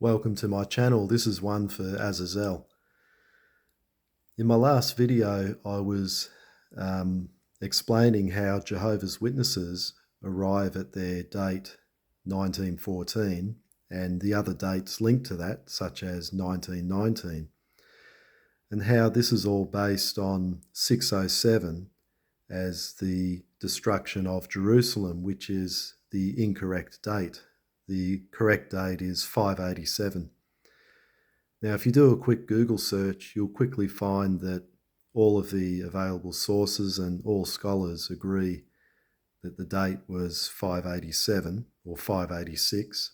Welcome to my channel. This is one for Exile. In my last video, I was explaining how Jehovah's Witnesses arrive at their date 1914 and the other dates linked to that, such as 1919, and how this is all based on 607 as the destruction of Jerusalem, which is the incorrect date. The correct date is 587. Now, if you do a quick Google search, you'll quickly find that all of the available sources and all scholars agree that the date was 587 or 586.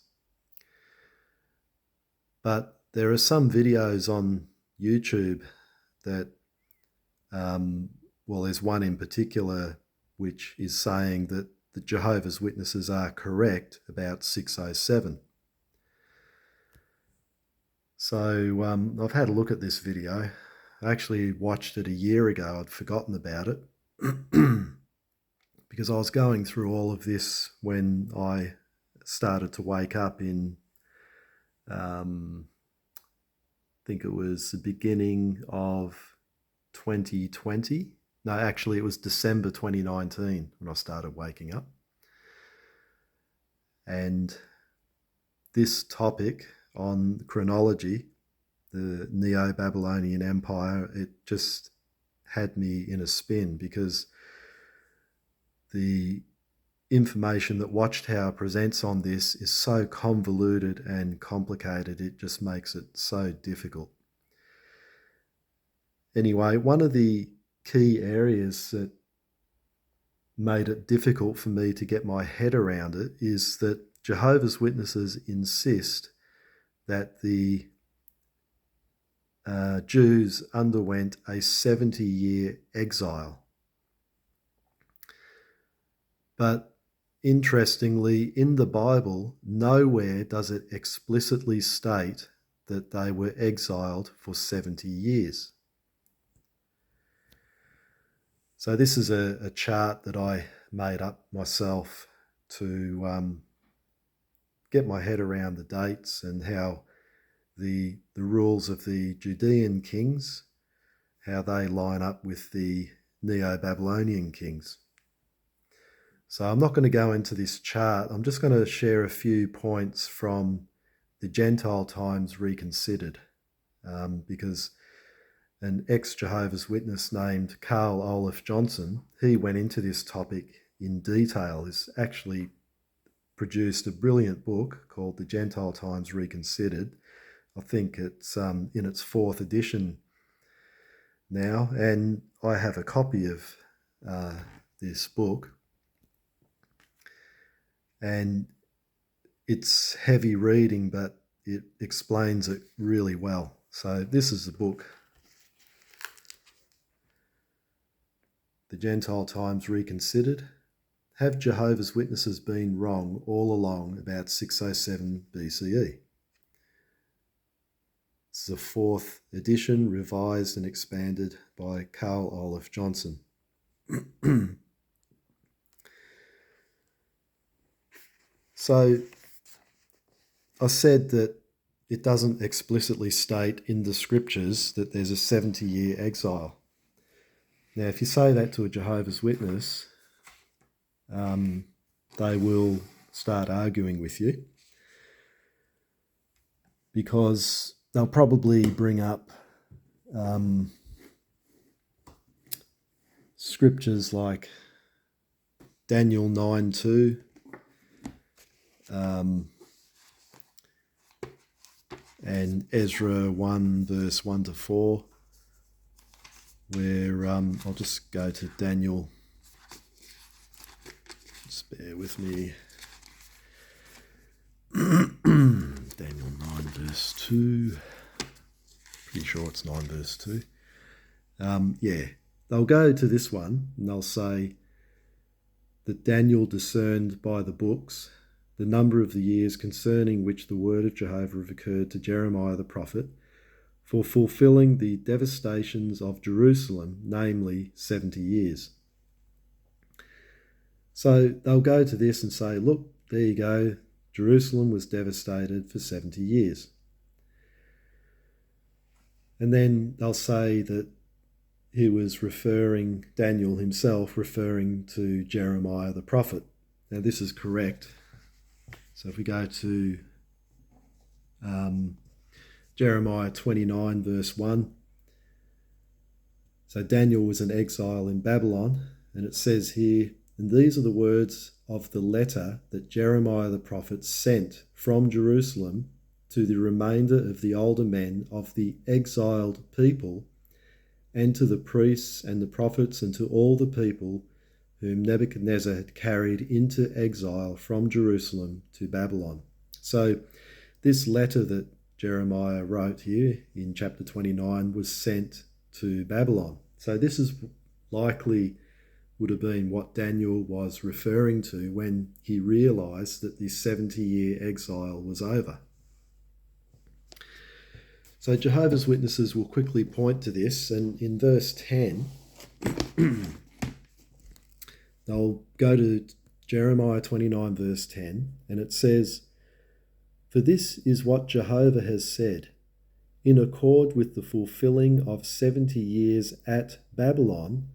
But there are some videos on YouTube that, there's one in particular which is saying that the Jehovah's Witnesses are correct about 607. So I've had a look at this video. I actually watched it a year ago. I'd forgotten about it because I was going through all of this when I started to wake up in, I think it was the beginning of 2020. No, actually it was December 2019 when I started waking up. And this topic on chronology, the Neo-Babylonian Empire, it just had me in a spin because the information that Watchtower presents on this is so convoluted and complicated, it just makes it so difficult. Anyway, one of the key areas that made it difficult for me to get my head around it is that Jehovah's Witnesses insist that the Jews underwent a 70-year exile. But interestingly, in the Bible, nowhere does it explicitly state that they were exiled for 70 years. So this is a chart that I made up myself to get my head around the dates and how the rules of the Judean kings, how they line up with the Neo-Babylonian kings. So I'm not going to go into this chart. I'm just going to share a few points from the Gentile times Reconsidered, because an ex-Jehovah's Witness named Carl Olaf Johnson, he went into this topic in detail. He's actually produced a brilliant book called The Gentile Times Reconsidered. I think it's in its 4th edition now, and I have a copy of this book. And it's heavy reading, but it explains it really well. So this is the book, The Gentile Times Reconsidered. Have Jehovah's Witnesses been wrong all along about 607 BCE? This is a 4th edition, revised and expanded by Carl Olaf Johnson. So I said that it doesn't explicitly state in the scriptures that there's a 70-year exile. Now, if you say that to a Jehovah's Witness, they will start arguing with you because they'll probably bring up scriptures like Daniel 9:2, and Ezra 1 verse 1 to 4, where I'll just go to Daniel. Just bear with me. Daniel 9 verse 2. Pretty sure it's 9 verse 2. They'll go to this one and they'll say that Daniel discerned by the books the number of the years concerning which the word of Jehovah occurred to Jeremiah the prophet for fulfilling the devastations of Jerusalem, namely 70 years. So they'll go to this and say, look, there you go, Jerusalem was devastated for 70 years. And then they'll say that he was Daniel himself, referring to Jeremiah the prophet. Now this is correct. So if we go to Jeremiah 29 verse 1. So Daniel was an exile in Babylon, and it says here, and these are the words of the letter that Jeremiah the prophet sent from Jerusalem to the remainder of the older men of the exiled people, and to the priests and the prophets and to all the people whom Nebuchadnezzar had carried into exile from Jerusalem to Babylon. So this letter that Jeremiah wrote here in chapter 29 was sent to Babylon. So this is likely would have been what Daniel was referring to when he realized that the 70-year exile was over. So Jehovah's Witnesses will quickly point to this, and in verse 10, they'll go to Jeremiah 29 verse 10, and it says, "For this is what Jehovah has said, in accord with the fulfilling of 70 years at Babylon,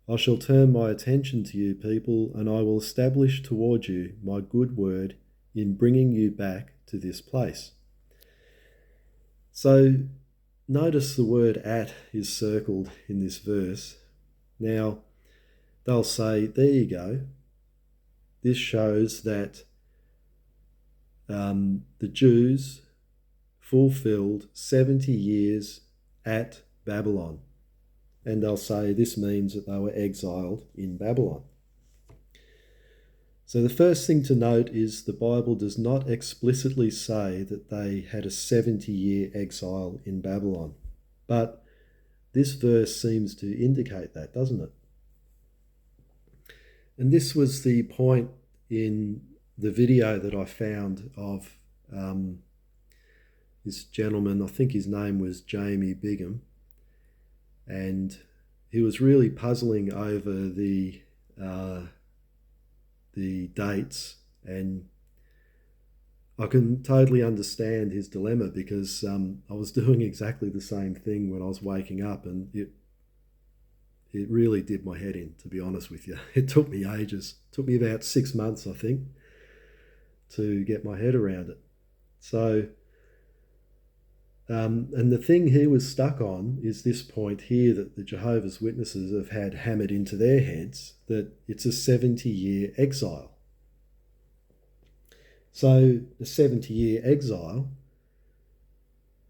I shall turn my attention to you people, and I will establish toward you my good word in bringing you back to this place." So notice the word "at" is circled in this verse. Now, they'll say, there you go. This shows that the Jews fulfilled 70 years at Babylon. And they'll say this means that they were exiled in Babylon. So the first thing to note is the Bible does not explicitly say that they had a 70-year exile in Babylon. But this verse seems to indicate that, doesn't it? And this was the point in the video that I found of this gentleman. I think his name was Jamie Bigham. And he was really puzzling over the dates, and I can totally understand his dilemma because I was doing exactly the same thing when I was waking up, and it really did my head in, to be honest with you. It took me ages. It took me about 6 months, I think, to get my head around it. So and the thing he was stuck on is this point here that the Jehovah's Witnesses have had hammered into their heads, that it's a 70-year exile. So a 70-year exile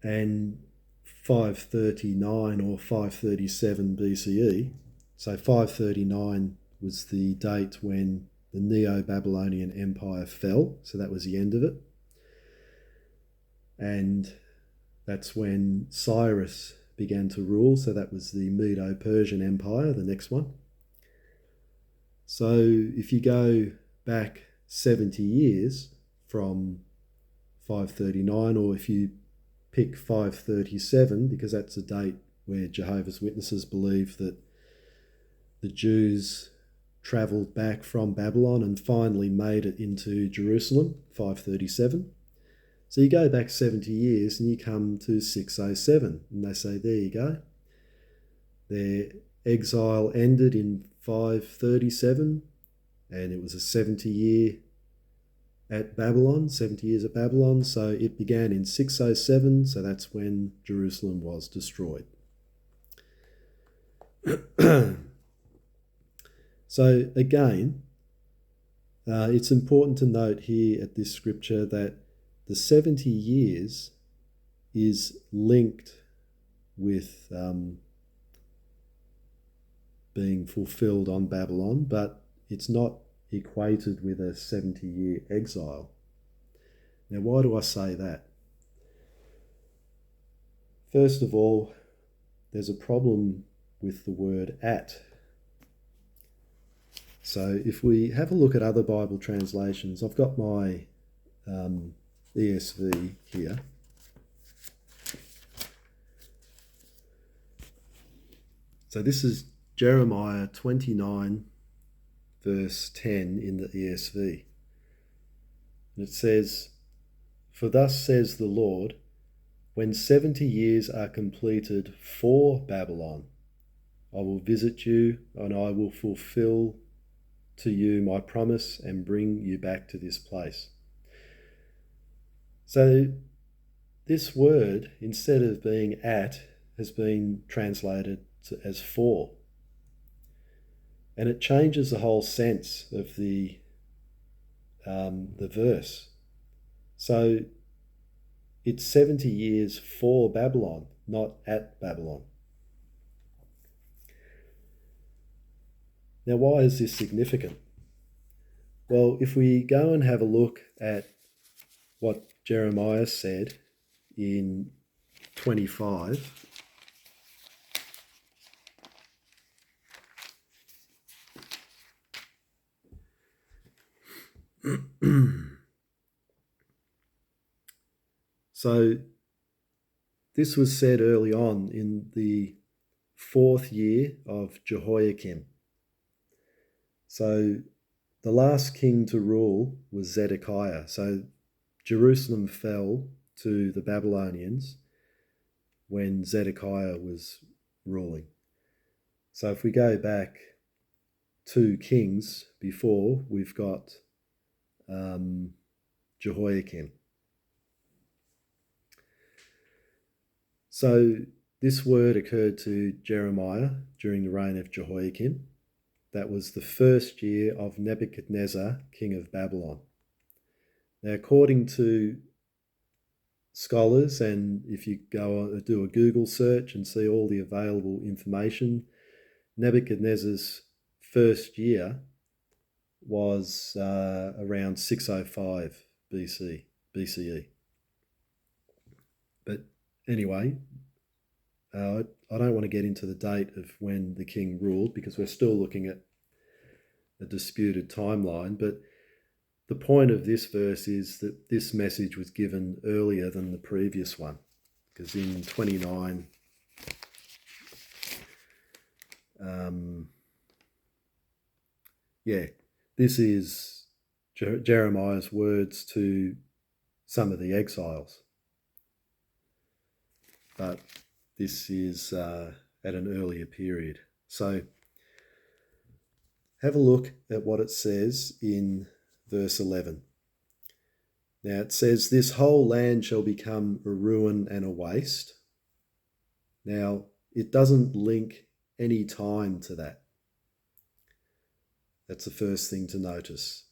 and 539 or 537 BCE, so 539 was the date when the Neo-Babylonian Empire fell, so that was the end of it. And that's when Cyrus began to rule, so that was the Medo-Persian Empire, the next one. So if you go back 70 years from 539, or if you pick 537, because that's a date where Jehovah's Witnesses believe that the Jews travelled back from Babylon and finally made it into Jerusalem, 537. So you go back 70 years and you come to 607, and they say, there you go. Their exile ended in 537, and it was a 70 years at Babylon, so it began in 607, so that's when Jerusalem was destroyed. So again, it's important to note here at this scripture that the 70 years is linked with being fulfilled on Babylon, but it's not equated with a 70-year exile. Now, why do I say that? First of all, there's a problem with the word "at." So if we have a look at other Bible translations, I've got my ESV here. So this is Jeremiah 29 verse 10 in the ESV. And it says, "For thus says the Lord, When 70 years are completed for Babylon, I will visit you and I will fulfill to you my promise and bring you back to this place. So this word, instead of being at, has been translated as for. And it changes the whole sense of the verse. So it's 70 years for Babylon, not at Babylon. Now, why is this significant? Well, if we go and have a look at what Jeremiah said in 25, so this was said early on in the 4th year of Jehoiakim. So the last king to rule was Zedekiah. So Jerusalem fell to the Babylonians when Zedekiah was ruling. So if we go back 2 kings before, we've got Jehoiakim. So this word occurred to Jeremiah during the reign of Jehoiakim. That was the 1st year of Nebuchadnezzar, king of Babylon. Now, according to scholars, and if you go do a Google search and see all the available information, Nebuchadnezzar's 1st year was around 605 BCE. But anyway, I don't want to get into the date of when the king ruled because we're still looking at a disputed timeline. But the point of this verse is that this message was given earlier than the previous one, because in 29, this is Jeremiah's words to some of the exiles. But this is at an earlier period. So have a look at what it says in verse 11. Now it says, "This whole land shall become a ruin and a waste." Now it doesn't link any time to that. That's the first thing to notice.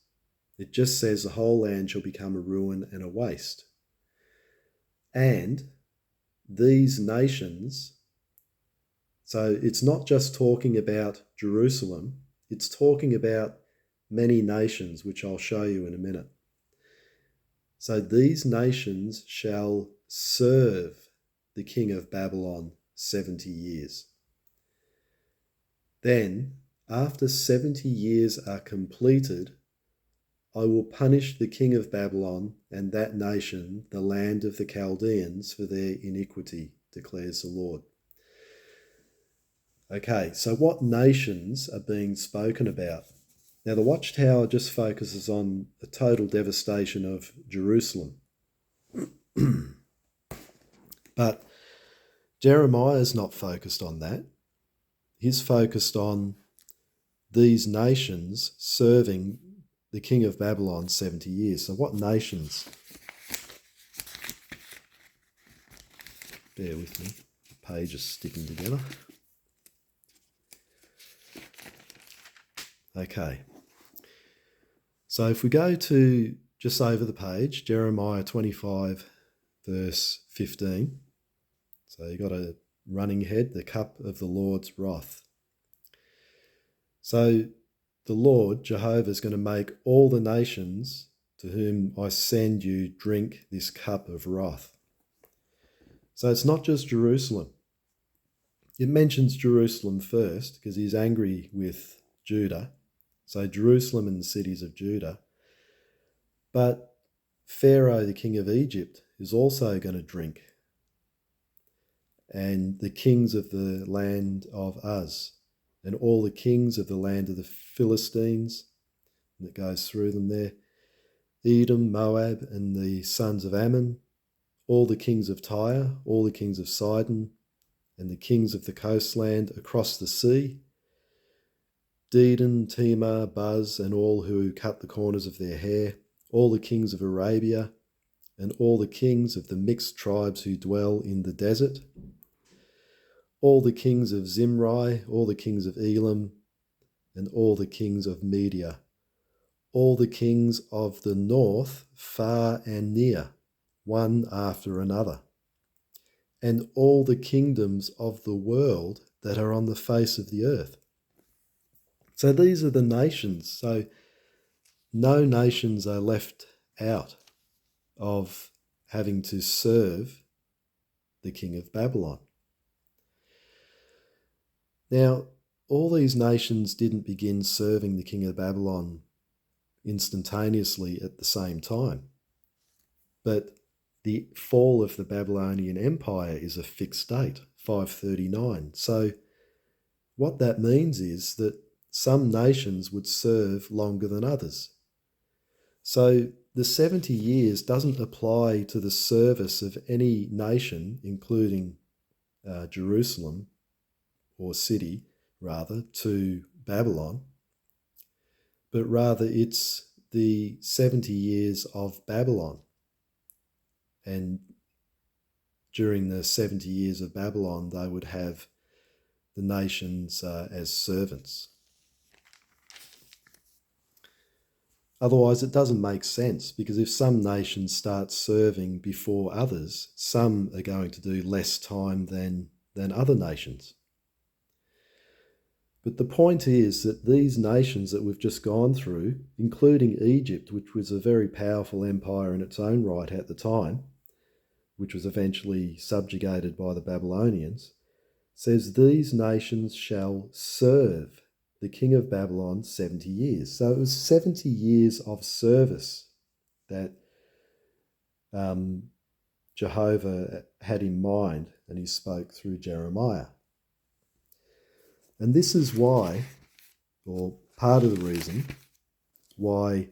It just says the whole land shall become a ruin and a waste. And these nations, so it's not just talking about Jerusalem, it's talking about many nations, which I'll show you in a minute. So these nations shall serve the king of Babylon 70 years. Then, after 70 years are completed, I will punish the king of Babylon and that nation, the land of the Chaldeans, for their iniquity, declares the Lord. Okay, so what nations are being spoken about? Now, the Watchtower just focuses on the total devastation of Jerusalem. But Jeremiah is not focused on that. He's focused on these nations serving the king of Babylon 70 years. So what nations? Bear with me. The page is sticking together. Okay. So if we go to just over the page, Jeremiah 25, verse 15. So you've got a running head, the cup of the Lord's wrath. So the Lord, Jehovah, is going to make all the nations to whom I send you drink this cup of wrath. So it's not just Jerusalem. It mentions Jerusalem first because he's angry with Judah. So Jerusalem and the cities of Judah. But Pharaoh, the king of Egypt, is also going to drink. And the kings of the land of Uz, and all the kings of the land of the Philistines, that goes through them there, Edom, Moab, and the sons of Ammon, all the kings of Tyre, all the kings of Sidon, and the kings of the coastland across the sea, Dedan, Timar, Buz, and all who cut the corners of their hair, all the kings of Arabia, and all the kings of the mixed tribes who dwell in the desert, all the kings of Zimri, all the kings of Elam, and all the kings of Media, all the kings of the north, far and near, one after another, and all the kingdoms of the world that are on the face of the earth. So these are the nations. So no nations are left out of having to serve the king of Babylon. Now, all these nations didn't begin serving the king of Babylon instantaneously at the same time. But the fall of the Babylonian Empire is a fixed date, 539. So what that means is that some nations would serve longer than others. So the 70 years doesn't apply to the service of any nation, including Jerusalem, or city, rather, to Babylon, but rather it's the 70 years of Babylon. And during the 70 years of Babylon, they would have the nations as servants. Otherwise, it doesn't make sense, because if some nations start serving before others, some are going to do less time than other nations. But the point is that these nations that we've just gone through, including Egypt, which was a very powerful empire in its own right at the time, which was eventually subjugated by the Babylonians, says these nations shall serve the king of Babylon 70 years. So it was 70 years of service that Jehovah had in mind, and he spoke through Jeremiah. And this is why, or part of the reason, why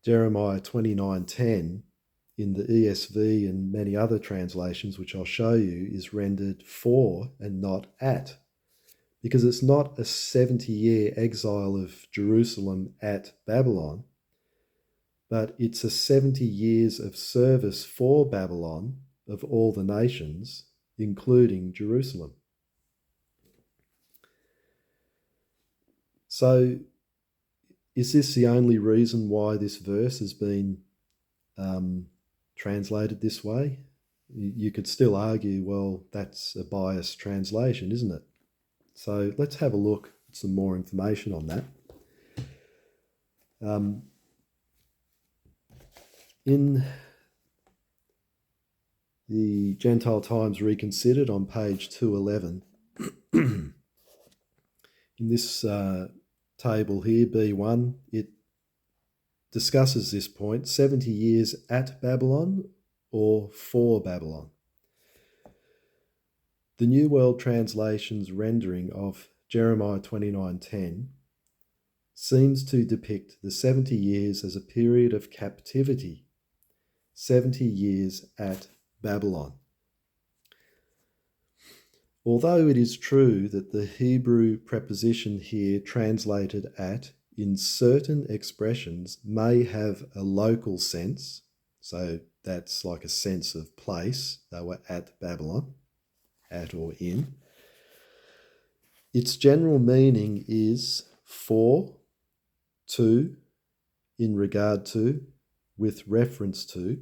Jeremiah 29:10 in the ESV and many other translations, which I'll show you, is rendered for and not at. Because it's not a 70-year exile of Jerusalem at Babylon, but it's a 70 years of service for Babylon of all the nations, including Jerusalem. So is this the only reason why this verse has been translated this way? You could still argue, well, that's a biased translation, isn't it? So let's have a look at some more information on that. In the Gentile Times Reconsidered on page 211, in this table here, B1, it discusses this point, 70 years at Babylon or for Babylon. The New World Translation's rendering of Jeremiah 29:10 seems to depict the 70 years as a period of captivity, 70 years at Babylon. Although it is true that the Hebrew preposition here translated at in certain expressions may have a local sense, so that's like a sense of place, they were at Babylon, at or in. Its general meaning is for, to, in regard to, with reference to,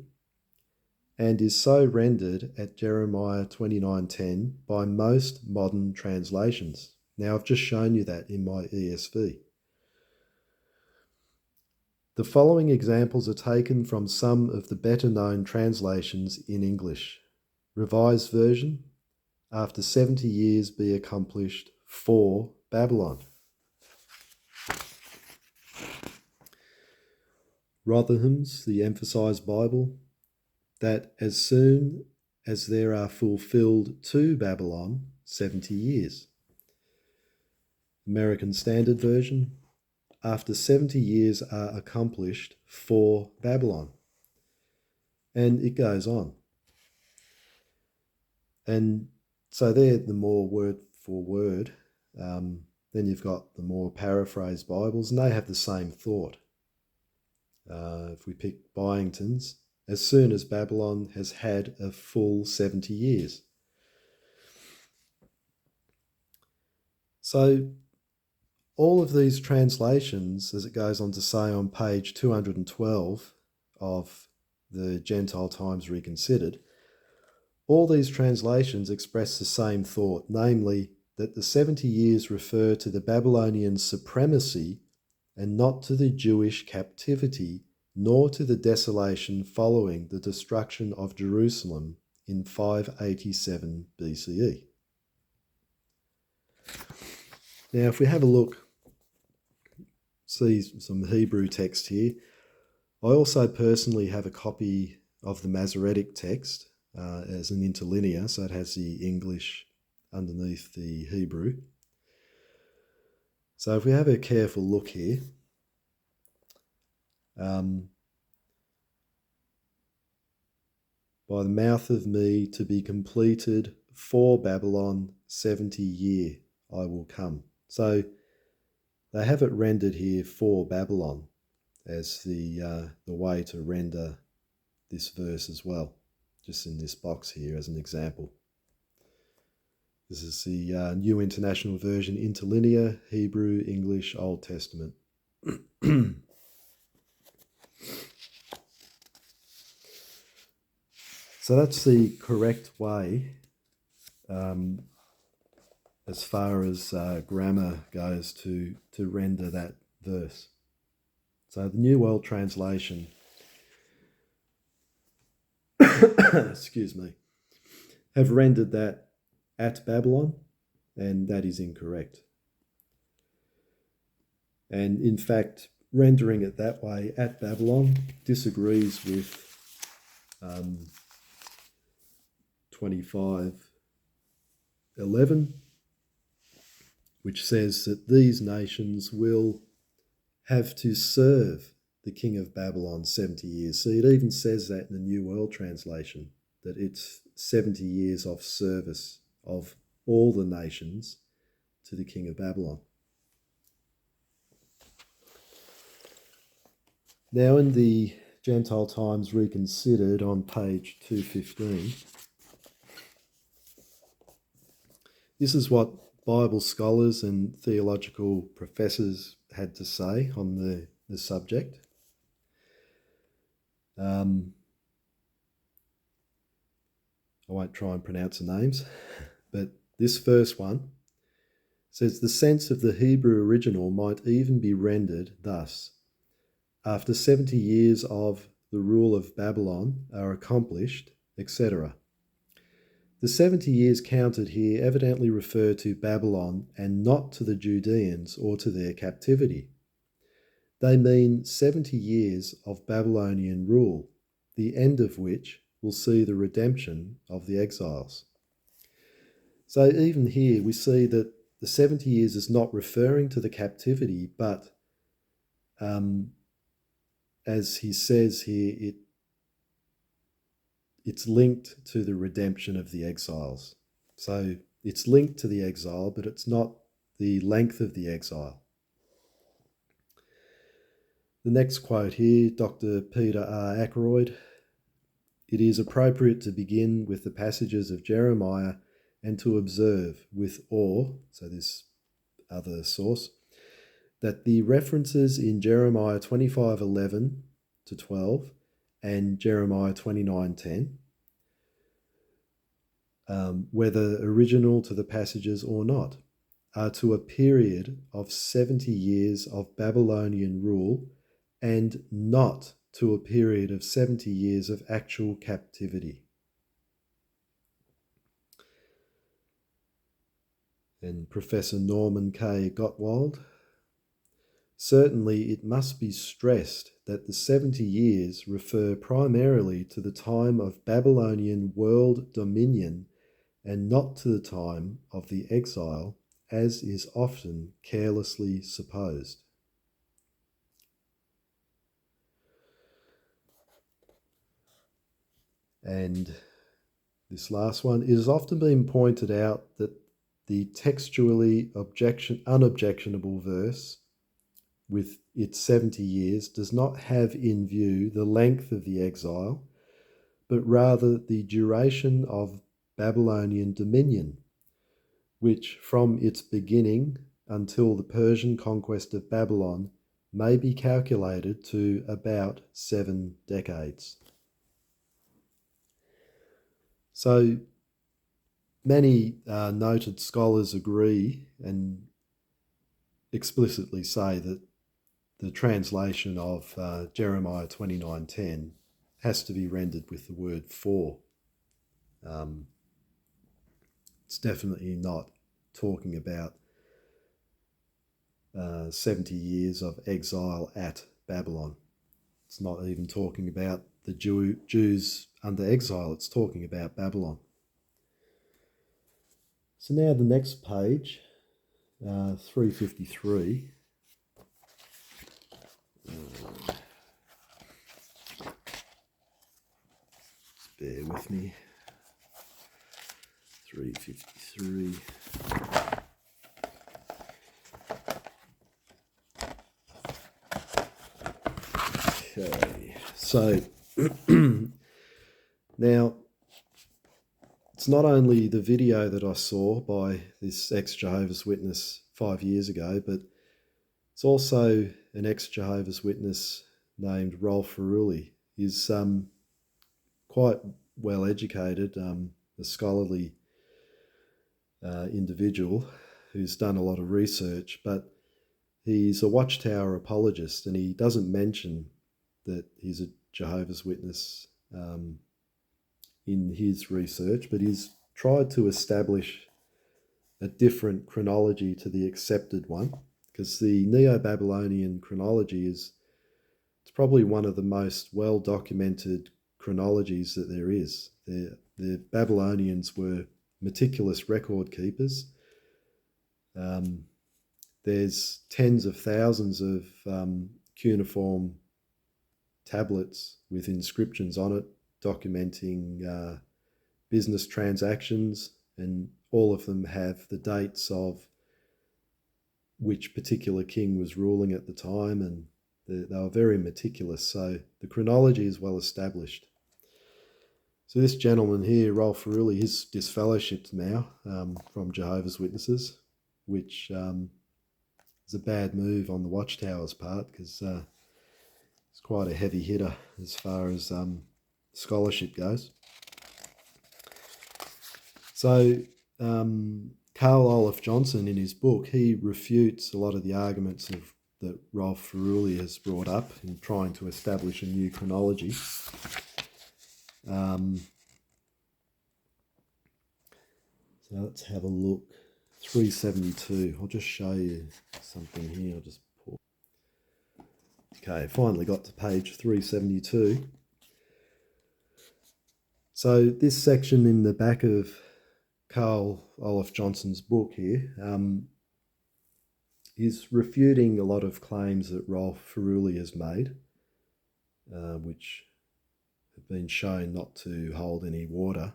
and is so rendered at Jeremiah 29:10 by most modern translations. Now, I've just shown you that in my ESV. The following examples are taken from some of the better-known translations in English. Revised Version, after 70 years be accomplished for Babylon. Rotherham's, the Emphasized Bible, that as soon as there are fulfilled to Babylon 70 years. American Standard Version, after 70 years are accomplished for Babylon. And it goes on. And so they're the more word for word. Then you've got the more paraphrased Bibles, and they have the same thought. If we pick Byington's, as soon as Babylon has had a full 70 years. So all of these translations, as it goes on to say on page 212 of the Gentile Times Reconsidered, all these translations express the same thought, namely that the 70 years refer to the Babylonian supremacy and not to the Jewish captivity, nor to the desolation following the destruction of Jerusalem in 587 BCE. Now, if we have a look, see some Hebrew text here. I also personally have a copy of the Masoretic text as an interlinear, so it has the English underneath the Hebrew. So if we have a careful look here, by the mouth of me to be completed for Babylon 70 year I will come. So they have it rendered here for Babylon as the way to render this verse as well, just in this box here as an example. This is the New International Version, interlinear, Hebrew, English, Old Testament. So that's the correct way as far as grammar goes to render that verse. So the New World Translation, excuse me, have rendered that at Babylon, and that is incorrect. And in fact, rendering it that way at Babylon disagrees with 25:11, which says that these nations will have to serve the king of Babylon 70 years. See, it even says that in the New World Translation, that it's 70 years of service of all the nations to the king of Babylon. Now in the Gentile Times Reconsidered on page 215, this is what Bible scholars and theological professors had to say on the subject. I won't try and pronounce the names, but this first one says the sense of the Hebrew original might even be rendered thus: after 70 years of the rule of Babylon are accomplished, etc. The 70 years counted here evidently refer to Babylon and not to the Judeans or to their captivity. They mean 70 years of Babylonian rule, the end of which will see the redemption of the exiles. So even here we see that the 70 years is not referring to the captivity, but as he says here, it's linked to the redemption of the exiles. So it's linked to the exile, but it's not the length of the exile. The next quote here, Dr. Peter R. Ackroyd: it is appropriate to begin with the passages of Jeremiah and to observe with awe, so this other source, that the references in Jeremiah 25:11 to 12 and Jeremiah 29:10, whether original to the passages or not, are to a period of 70 years of Babylonian rule and not to a period of 70 years of actual captivity. And Professor Norman K. Gottwald: certainly it must be stressed that the 70 years refer primarily to the time of Babylonian world dominion and not to the time of the exile, as is often carelessly supposed. And this last one, it has often been pointed out that the textually unobjectionable verse with its 70 years does not have in view the length of the exile, but rather the duration of Babylonian dominion, which from its beginning until the Persian conquest of Babylon may be calculated to about 7 decades. So many noted scholars agree and explicitly say that the translation of Jeremiah 29:10 has to be rendered with the word for. It's definitely not talking about 70 years of exile at Babylon. It's not even talking about the Jews under exile. It's talking about Babylon. So now the next page, 353. Bear with me. 353. Okay, so now it's not only the video that I saw by this ex-Jehovah's Witness 5 years ago, but it's also an ex-Jehovah's Witness named Rolf Feruli. He's quite well educated, a scholarly individual who's done a lot of research, but he's a Watchtower apologist, and he doesn't mention that he's a Jehovah's Witness in his research, but he's tried to establish a different chronology to the accepted one, because the Neo-Babylonian chronology it's probably one of the most well-documented chronologies that there is. The Babylonians were meticulous record keepers. There's tens of thousands of cuneiform tablets with inscriptions on it documenting business transactions, and all of them have the dates of which particular king was ruling at the time, and they were very meticulous, so the chronology is well established. So this gentleman here, Rolf Feruli, he's disfellowshipped now from Jehovah's Witnesses, which is a bad move on the Watchtower's part, because it's quite a heavy hitter as far as scholarship goes. So Carl Olaf Johnson, in his book, he refutes a lot of the arguments that Rolf Feruli has brought up in trying to establish a new chronology. So let's have a look. 372. I'll just show you something here. I'll just pause. Okay, finally got to page 372. So this section in the back of Carl Olaf Johnson's book here is refuting a lot of claims that Rolf Feruli has made, which have been shown not to hold any water.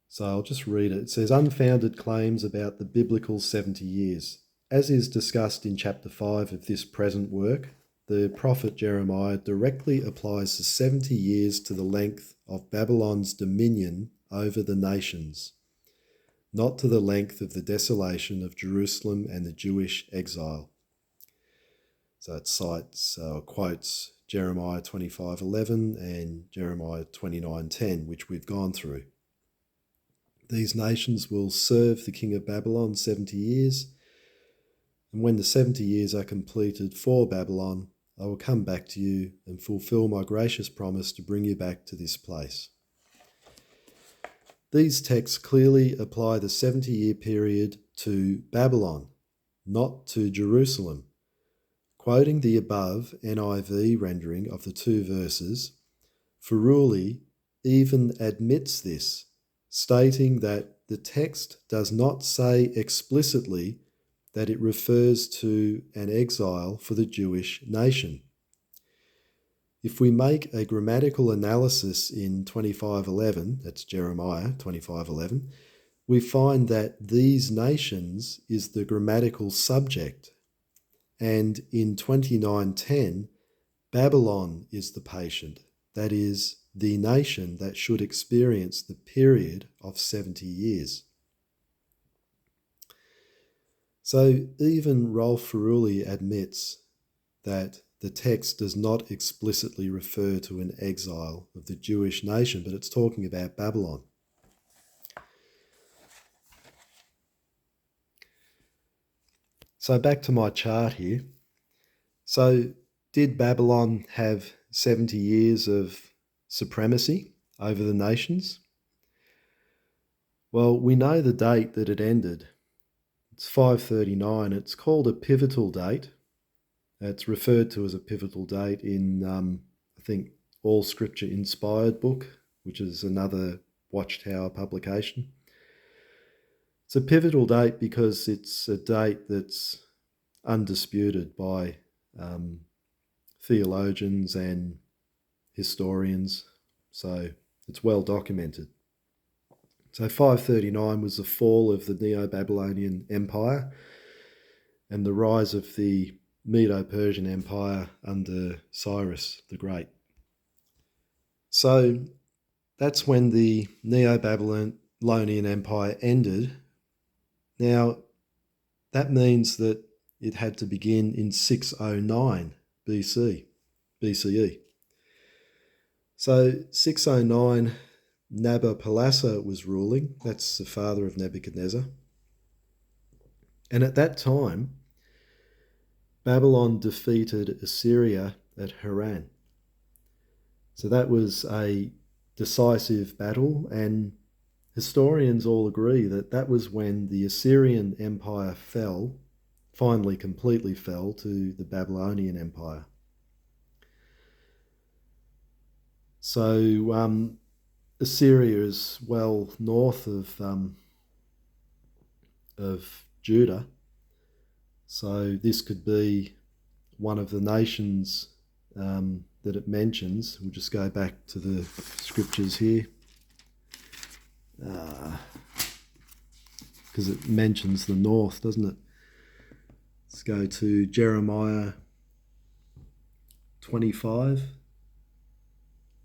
So I'll just read it. It says, unfounded claims about the biblical 70 years. As is discussed in chapter 5 of this present work, the prophet Jeremiah directly applies the 70 years to the length of Babylon's dominion over the nations, not to the length of the desolation of Jerusalem and the Jewish exile. So it cites or quotes Jeremiah 25:11 and Jeremiah 29:10, which we've gone through. These nations will serve the king of Babylon 70 years, and when the 70 years are completed for Babylon, I will come back to you and fulfill my gracious promise to bring you back to this place. These texts clearly apply the 70-year period to Babylon, not to Jerusalem. Quoting the above NIV rendering of the two verses, Feruli even admits this, stating that the text does not say explicitly that it refers to an exile for the Jewish nation. if we make a grammatical analysis in 25:11, that's Jeremiah 25:11, we find that these nations is the grammatical subject. And in 29:10, Babylon is the patient, that is, the nation that should experience the period of 70 years. So even Rolf Feruli admits that the text does not explicitly refer to an exile of the Jewish nation, but it's talking about Babylon. So back to my chart here. So did Babylon have 70 years of supremacy over the nations? Well, we know the date that it ended. It's 539. It's called a pivotal date. It's referred to as a pivotal date in, I think, All Scripture Inspired book, which is another Watchtower publication. It's a pivotal date because it's a date that's undisputed by theologians and historians, so it's well documented. So 539 was the fall of the Neo-Babylonian Empire and the rise of the Medo-Persian Empire under Cyrus the Great. So that's when the Neo-Babylonian Empire ended. Now, that means that it had to begin in 609 BCE. So 609, Nabopolassar was ruling. That's the father of Nebuchadnezzar. And at that time, Babylon defeated Assyria at Haran. So that was a decisive battle, and historians all agree that that was when the Assyrian Empire fell, finally completely fell, to the Babylonian Empire. So Assyria is well north of Judah. So this could be one of the nations that it mentions. We'll just go back to the scriptures here, because it mentions the north, doesn't it? Let's go to Jeremiah 25,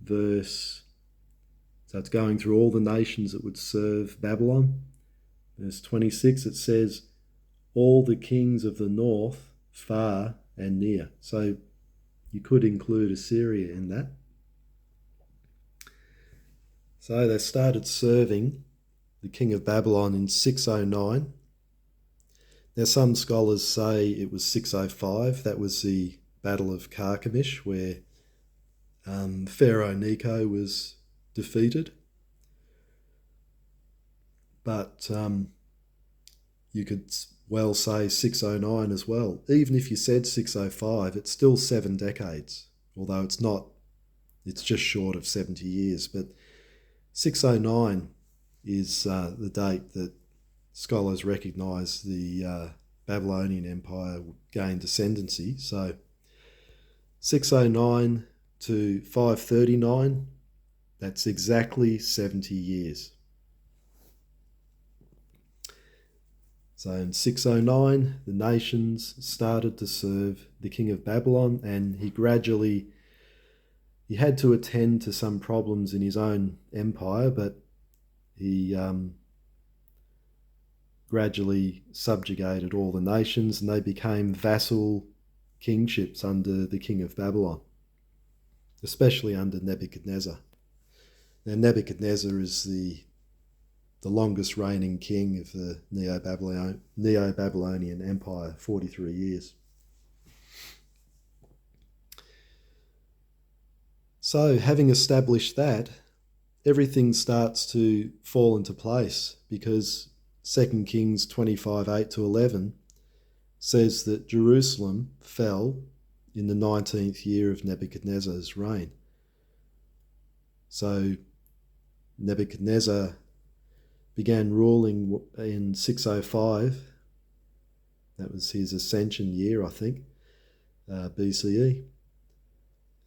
verse, so it's going through all the nations that would serve Babylon. Verse 26, it says, all the kings of the north, far and near. So you could include Assyria in that. So they started serving the king of Babylon in 609. Now some scholars say it was 605. That was the Battle of Carchemish, where Pharaoh Necho was defeated. But you could well say 609 as well. Even if you said 605, it's still 7 decades, although it's not, it's just short of 70 years. But 609 is the date that scholars recognise the Babylonian Empire gained ascendancy. So 609 to 539, that's exactly 70 years. So in 609, the nations started to serve the king of Babylon, and he had to attend to some problems in his own empire, but he gradually subjugated all the nations, and they became vassal kingships under the king of Babylon, especially under Nebuchadnezzar. Now Nebuchadnezzar is the longest reigning king of the Neo-Babylonian Empire, 43 years. So having established that, everything starts to fall into place, because 2 Kings 25:8-11 says that Jerusalem fell in the 19th year of Nebuchadnezzar's reign. So Nebuchadnezzar began ruling in 605. That was his ascension year, I think, BCE.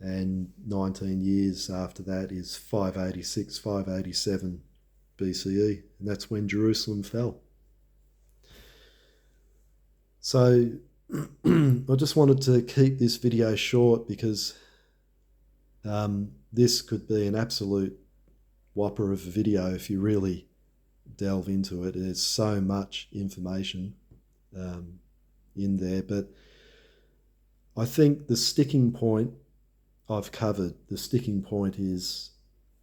and 19 years after that is 586, 587 BCE, and that's when Jerusalem fell. So I just wanted to keep this video short because this could be an absolute whopper of a video if you really delve into it. There's so much information in there, but I think the sticking point I've covered. The sticking point is,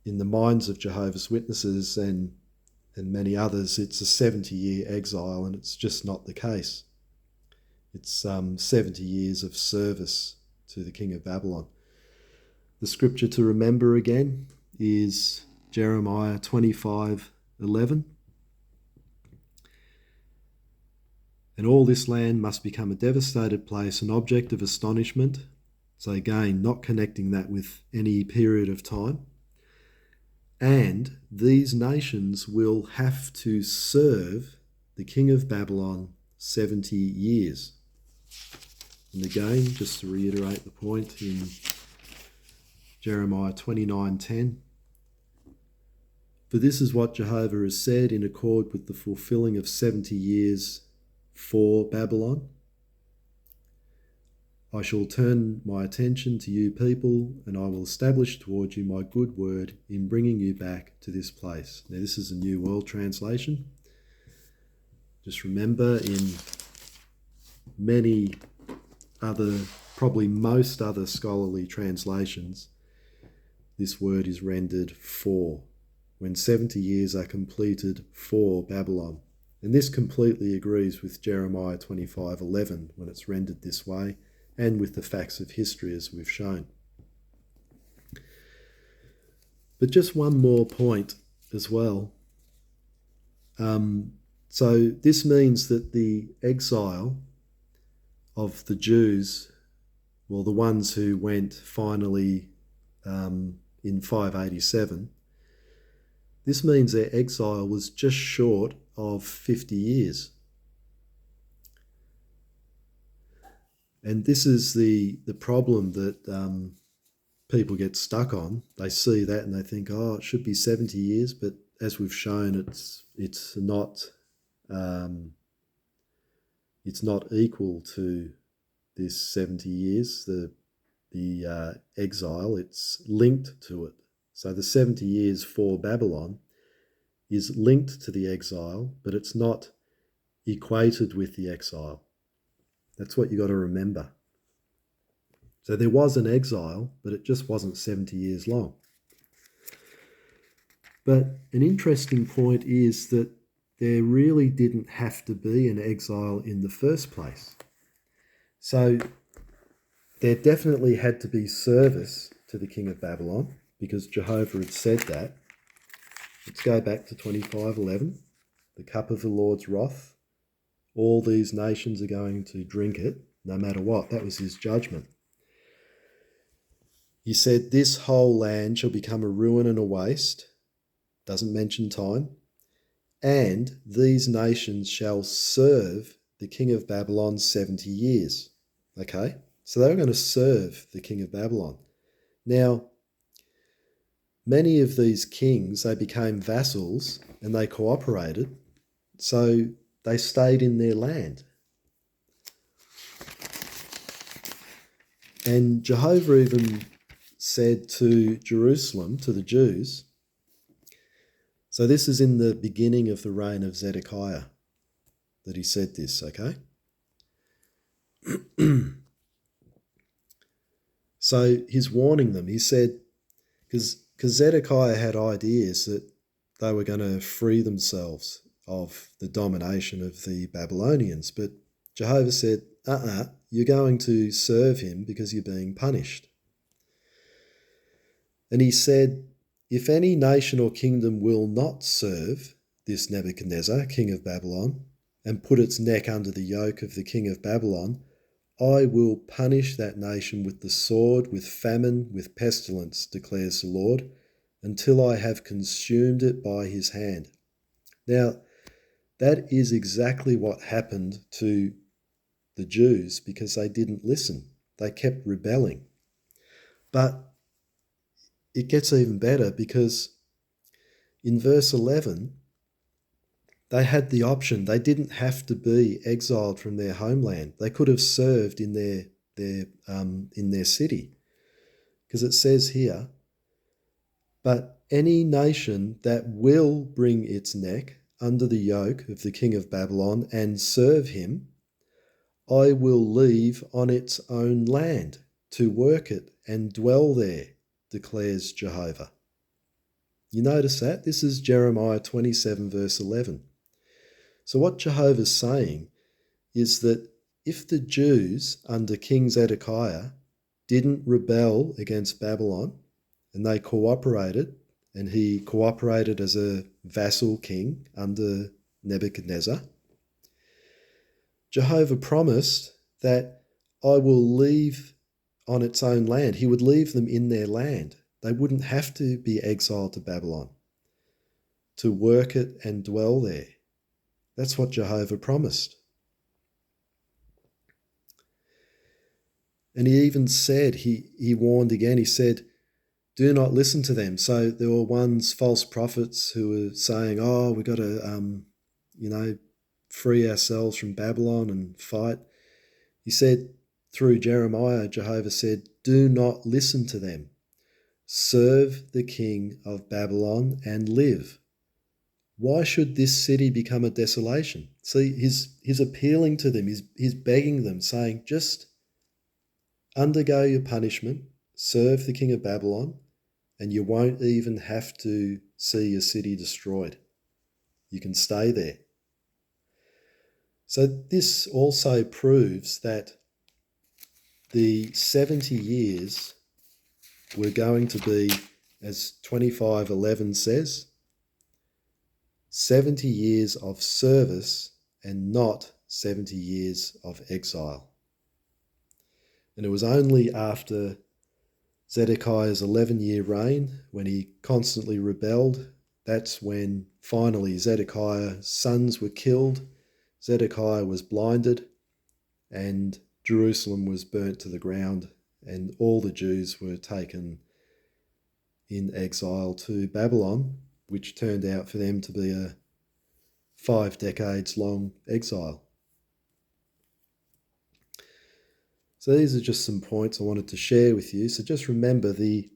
in the minds of Jehovah's Witnesses and many others, it's a 70-year exile, and it's just not the case. It's 70 years of service to the king of Babylon. The scripture to remember again is Jeremiah 25:11. And all this land must become a devastated place, an object of astonishment. So again, not connecting that with any period of time. And these nations will have to serve the king of Babylon 70 years. And again, just to reiterate the point in Jeremiah 29:10, for this is what Jehovah has said in accord with the fulfilling of 70 years for Babylon. I shall turn my attention to you people, and I will establish toward you my good word in bringing you back to this place. Now, this is a New World Translation. Just remember, in many other, probably most other scholarly translations, this word is rendered for, when 70 years are completed for Babylon. And this completely agrees with Jeremiah 25:11 when it's rendered this way, and with the facts of history as we've shown. But just one more point as well. So this means that the exile of the Jews, well, the ones who went finally in 587, this means their exile was just short of 50 years. And this is the problem that people get stuck on. They see that and they think, oh, it should be 70 years, but as we've shown, it's not equal to this 70 years. The exile, it's linked to it. So the 70 years for Babylon is linked to the exile, but it's not equated with the exile. That's what you got to remember. So there was an exile, but it just wasn't 70 years long. But an interesting point is that there really didn't have to be an exile in the first place. So there definitely had to be service to the king of Babylon, because Jehovah had said that. Let's go back to 25:11. The cup of the Lord's wrath, all these nations are going to drink it, no matter what. That was his judgment. He said, this whole land shall become a ruin and a waste. Doesn't mention time. And these nations shall serve the king of Babylon 70 years. Okay? So they were going to serve the king of Babylon. Now, many of these kings, they became vassals and they cooperated. So they stayed in their land. And Jehovah even said to Jerusalem, to the Jews, so this is in the beginning of the reign of Zedekiah that he said this, okay? So he's warning them. He said, because Zedekiah had ideas that they were going to free themselves of the domination of the Babylonians. But Jehovah said, you're going to serve him because you're being punished. And he said, if any nation or kingdom will not serve this Nebuchadnezzar, king of Babylon, and put its neck under the yoke of the king of Babylon, I will punish that nation with the sword, with famine, with pestilence, declares the Lord, until I have consumed it by his hand. Now, that is exactly what happened to the Jews because they didn't listen. They kept rebelling. But it gets even better, because in verse 11, they had the option. They didn't have to be exiled from their homeland. They could have served in their city, because it says here, but any nation that will bring its neck under the yoke of the king of Babylon and serve him, I will leave on its own land to work it and dwell there, declares Jehovah. You notice that? This is Jeremiah 27, verse 11. So what Jehovah's saying is that if the Jews under King Zedekiah didn't rebel against Babylon, and they cooperated, and he cooperated as a vassal king under Nebuchadnezzar, Jehovah promised that I will leave on its own land. He would leave them in their land. They wouldn't have to be exiled to Babylon to work it and dwell there. That's what Jehovah promised. And he even said, he warned again, he said, do not listen to them. So there were false prophets who were saying, oh, we've got to, free ourselves from Babylon and fight. He said, through Jeremiah, Jehovah said, do not listen to them. Serve the king of Babylon and live. Why should this city become a desolation? See, he's appealing to them. He's begging them, saying, just undergo your punishment, serve the king of Babylon, and you won't even have to see your city destroyed. You can stay there. So this also proves that the 70 years were going to be, as 25:11 says, 70 years of service and not 70 years of exile. And it was only after Zedekiah's 11-year reign, when he constantly rebelled, that's when finally Zedekiah's sons were killed, Zedekiah was blinded, and Jerusalem was burnt to the ground, and all the Jews were taken in exile to Babylon, which turned out for them to be a 5 decades long exile. So these are just some points I wanted to share with you. So just remember, the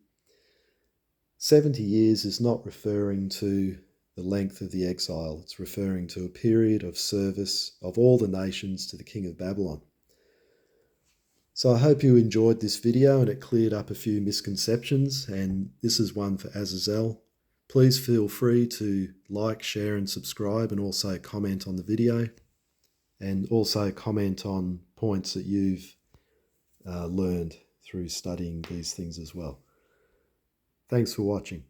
70 years is not referring to the length of the exile. It's referring to a period of service of all the nations to the king of Babylon. So I hope you enjoyed this video and it cleared up a few misconceptions, and this is one for Exile. Please feel free to like, share and subscribe, and also comment on the video, and also comment on points that you've learned through studying these things as well. Thanks for watching.